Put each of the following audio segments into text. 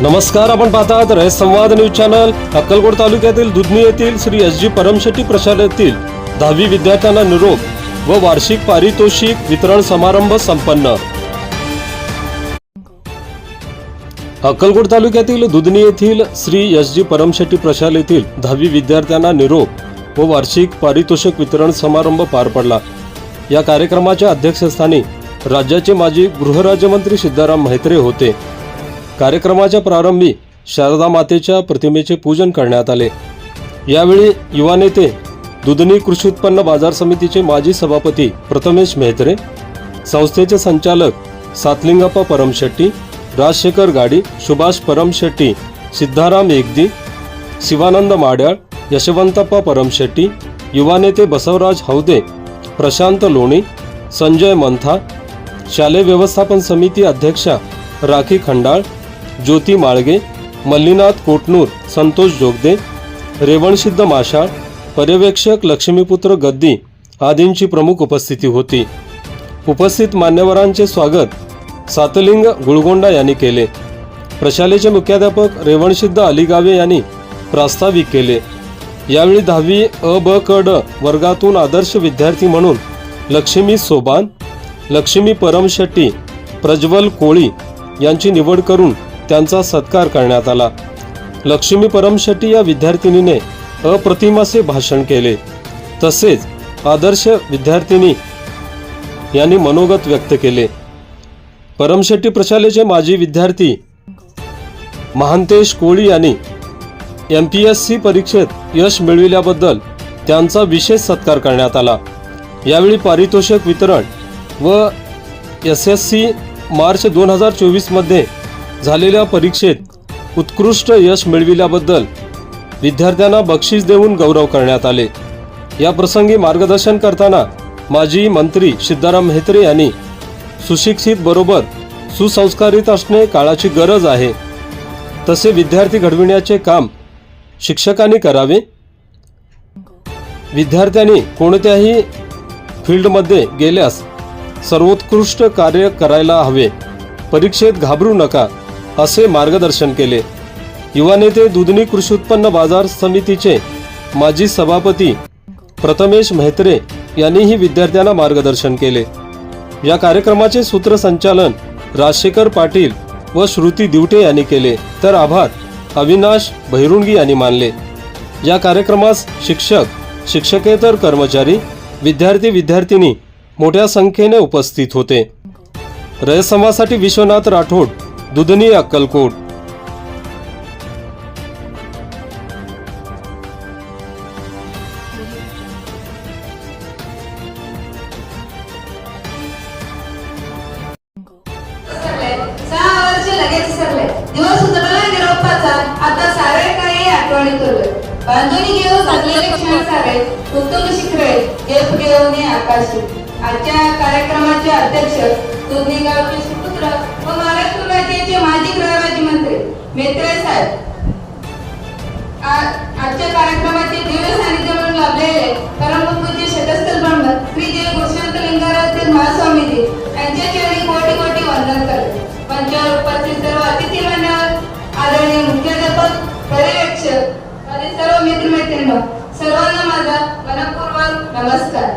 नमस्कार, आपण पाहतात रयत संवाद न्यूज चॅनल। अक्कलकोट तालुक्यातील दुधनी येथील श्री एस.जी. परमशेट्टी प्रशालेतील 10वी विद्यार्थ्यांना निरोप व वार्षिक पारितोषिक वितरण समारंभ संपन्न। अक्कलकोट तालुक्यातील दुधनी येथील श्री एस.जी. परमशेट्टी प्रशालेतील 10वी विद्यार्थ्यांना निरोप व वार्षिक पारितोषिक वितरण समारंभ पार पडला। या कार्यक्रमाच्या अध्यक्षस्थानी राज्याचे माजी गृहराज्यमंत्री सिद्धाराम म्हेत्रे होते। कार्यक्रमाच्या प्रारंभी शारदा मातेच्या प्रतिमेचे पूजन करण्यात आले। यावेळी युवा नेते, दुधनी कृषी उत्पन्न बाजार समितीचे माजी सभापती प्रथमेश म्हेत्रे, संस्थेचे संचालक सातलिंगप्पा परमशेट्टी, राजशेखर गाडी, सुभाष परमशेट्टी, सिद्धाराम एकदी, शिवानंद माड्याळ, यशवंतप्पा परमशेट्टी, युवा नेते बसवराज हौदे, प्रशांत लोणी, संजय मंथा, शालेय व्यवस्थापन समिती अध्यक्षा राखी खंडाळ, ज्योती माळगे, मल्लीनाथ कोटनूर, संतोष जोगदे, रेवणसिद्ध माशाळ, पर्यवेक्षक लक्ष्मीपुत्र गद्दी आदींची प्रमुख उपस्थिती होती। उपस्थित मान्यवरांचे स्वागत सातलिंग गुळगोंडा यांनी केले। प्रशालेचे मुख्याध्यापक रेवणसिद्ध अलिगावे यांनी प्रास्ताविक केले। यावेळी 10वी अ ब क ड वर्गातून आदर्श विद्यार्थी म्हणून लक्ष्मी सोबान, लक्ष्मी परमशेट्टी, प्रज्वल कोळी यांची निवड करून त्यांचा सत्कार करण्यात आला। लक्ष्मी परमशेट्टी या विद्यार्थिनीने अप्रतिम असे भाषण केले। तसेच आदर्श विद्यार्थिनी यांनी मनोगत व्यक्त केले। परमशेट्टी प्रशालेचे माजी विद्यार्थी महांतेश कोळी यांनी MPSC परीक्षेत यश मिळविल्याबद्दल त्यांचा विशेष सत्कार करण्यात आला। यावेळी पारितोषिक वितरण व SSC मार्च 2024 मध्ये झालेल्या परीक्षेत उत्कृष्ट यश मिळविल्याबद्दल विद्यार्थ्यांना बक्षीस देऊन गौरव करण्यात आले। या प्रसंगी मार्गदर्शन करताना माजी मंत्री सिद्धाराम म्हेत्रे यांनी सुशिक्षित बरोबर सुसंस्कारित असणे काळाची गरज आहे, तसे विद्यार्थी घडविण्याचे काम शिक्षकांनी करावे। विद्यार्थ्यांनी कोणत्याही फील्डमध्ये गेल्यास सर्वोत्कृष्ट कार्य करायला हवे, परीक्षेत घाबरू नका असे मार्गदर्शन केले। युवा नेते, दुधनी कृषी उत्पन्न बाजार समितीचे माजी सभापती प्रथमेश म्हेत्रे यांनीही विद्यार्थ्यांना मार्गदर्शन केले। या कार्यक्रमाचे सूत्रसंचालन राजशेखर पाटील व श्रुती दिवटे यांनी केले, तर आभार अविनाश भैरुंगी यांनी मानले। या कार्यक्रमास शिक्षक, शिक्षकेतर कर्मचारी, विद्यार्थी विद्यार्थिनी मोठ्या संख्येने उपस्थित होते। रयत संवादसाठी विश्वनाथ राठोड, दुधनी, अक्कलकोट। दिवस उतरला निरोपाचा, आता सारे काही आठवणीत उरले। बांधून घेऊ सगळे क्षण सारे, उत्तुंग शिखरे झेप घेऊन आकाशी। आजच्या कार्यक्रमाचे अध्यक्ष दुधनी गावचे सुपुत्र व महाराष्ट्र राज्याचे माजी गृहराज्यमंत्री म्हेत्रे साहेब, आजच्या कार्यक्रमाचे दिव्य सानिध्य म्हणून लाभलेले परमपूज्य शतस्थल ब्रह्म श्री जय गुरुशांत लिंगाराज महास्वामीजी यांच्या चरणी कोटी कोटी वंदन करते। मंचावर उपस्थित सर्व अतिथी मान्यवर, आदरणीय मुख्याध्यापक, पर्यवेक्षक आणि सर्व मित्रमैत्रिणी, सर्वांना माझा मनपूर्वक नमस्कार।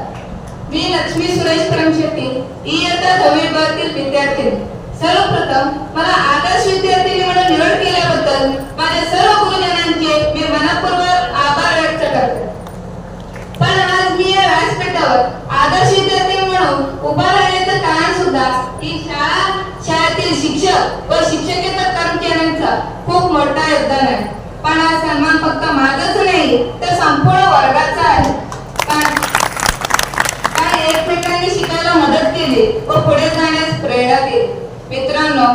मी लक्ष्मी सुरेश परमशेट्टी, इयत्ता 10वी वर्गातील विद्यार्थी। सर्वप्रथम मला आदर्श विद्यार्थिनी म्हणून निवड केल्याबद्दल माझ्या सर्व गुरुजनांचे मी मनपूर्वक आभार व्यक्त करते। पण आज मी या व्यासपीठावर आदर्श विद्यार्थी म्हणून उभा राहण्याचं कारण सुद्धा ही शाळेतील शिक्षक व शिक्षकेतर कर्मचाऱ्यांचा खूप मोठा योगदान आहे। पण हा सन्मान फक्त माझाच नाही, तर संपूर्ण वर्गाचा आहे। एकमेकांनी शिकायला मदत केली व पुढे जाण्यास प्रेरणा दिली। मित्रांनो,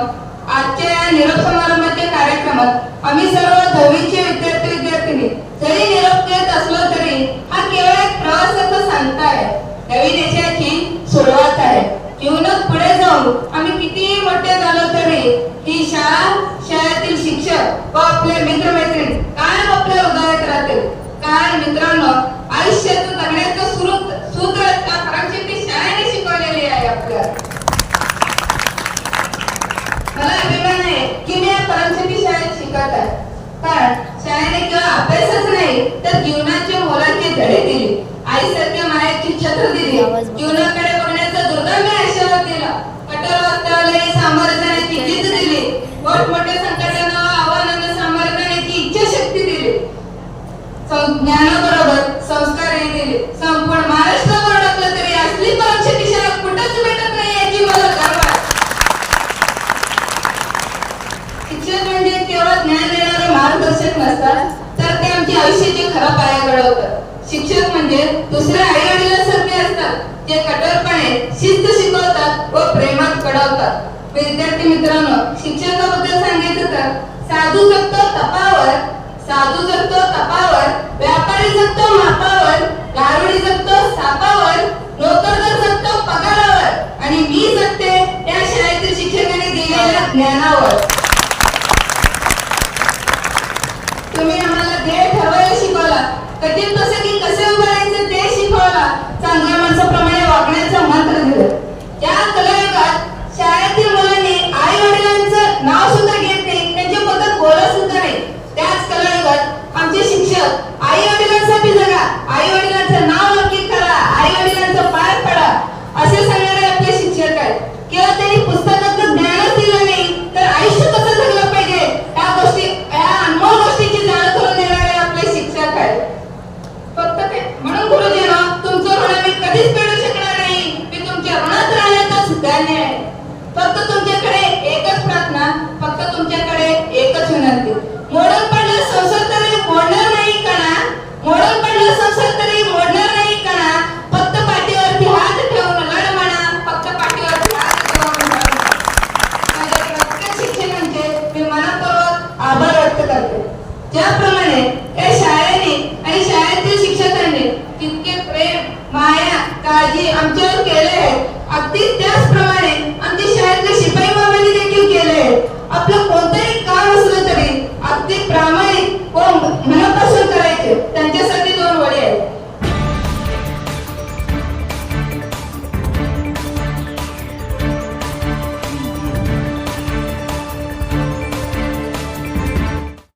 आजच्या या निरोप समारंभाच्या कार्यक्रमात आम्ही सर्व 10वीचे विद्यार्थी विद्यार्थिनी जरी निरोप देत असलो तरी हा केवळ एक प्रवासाचा सांगता आहे, नवीन यशाची सुरुवात आहे। जीवनात पुढे जाऊन आम्ही कितीही मोठे झालो तरी ही शाळेतील शिक्षक व आपले मित्रमैत्रिणी कायम आपल्या उदाहरणात राहतील। कारण मित्रांनो, आयुष्याचं जगण्याचं सूत्र परमशेट्टी शाळेने शिकवलेले आहे आपल्याला। मला अभिमान आहे की मी परमशेट्टी शाळेत तर जीवनाचे मोलाचे धडे दिले. आईसारख्या मायाची छत्र दिली. जीवनाकडे बघण्याचा दुर्गामी आशीर्वाद दिला. कठोर वास्तवालाही सामोरे जाण्याची जिद्द दिली. मोठमोठ्या संकटांना व आव्हानांना सामोरे जाण्याची इच्छाशक्ती दिली. ज्ञानाबरोबर संस्कारही दिले. संपूर्ण महाराष्ट्रावर टाकलं तरी असली परीक्षा दिशा कुठंच भेटत नाही याची मला गर्व आहे. शिक्षक म्हणजे केवळ ज्ञान देणारे मार्गदर्शक नसतात, तर ते आमची आयुष्याची खरा पाया घडवतात. शिक्षक म्हणजे दुसऱ्या आई वडिलांसारखे असतात, जे कठोरपणे शिस्त शिकवतात व प्रेमात घडवतात. विद्यार्थी मित्रांनो, शिक्षकाबद्दल सांगायचं तर साधू जगतो तपावर, व्यापारी जगतो मापावर, गारुडी जगतो सापावर, नोकरदार जगतो पगारावर आणि मी जगते त्या शाळेतील शिक्षकाने दिलेल्या ज्ञानावर. तुम्ही आम्हाला ध्येय ठरवायला शिकवला, कठीण प्रसंगी कसे उभं राहायचं ते शिकवला, चांगल्या माणसाप्रमाणे वागण्याचं मंत्र दिलं. या कलियुगात शाळेतील मुलांनी आई वडिलांचं नाव सुद्धा घेत नाही, त्यांच्याबद्दल बोलत सुद्धा नाही. त्याच कलियुगात आमचे शिक्षक आई वडिलांसाठी जगा, आई वडिलांचं नाव नक्की करा, आई वडिलांचं पाय पडा असे सांगणारे आपले शिक्षक आहेत. किंवा त्यांनी पुस्तकातलं ज्ञानच दिलं नाही तर आयुष्य कसं जगलं पाहिजे या अनमोल गोष्टीची जाण करून देणारे आपले शिक्षक आहेत. फक्त काय म्हणून गुरुजींनो, तुमचं ऋण मी कधीच फेडू शकणार नाही. मी तुमच्या ऋणात राहण्यातच धन्य आहे. फक्त तुमच्याकडे एकच प्रार्थना, फक्त तुमच्याकडे एकच विनंती. मोडून पडलं संसार तरी मोडणार नाही कणा, मोडून पडलं संसार तरी मोडणार नाही कणा. फक्त पाठीवरती हात ठेवून लढ म्हणा, फक्त पाठीवरती हात ठेवून लढ म्हणा. माझ्या प्रत्येक शिक्षकांचे मी मनपूर्वक आभार व्यक्त करते. ज्याप्रमाणे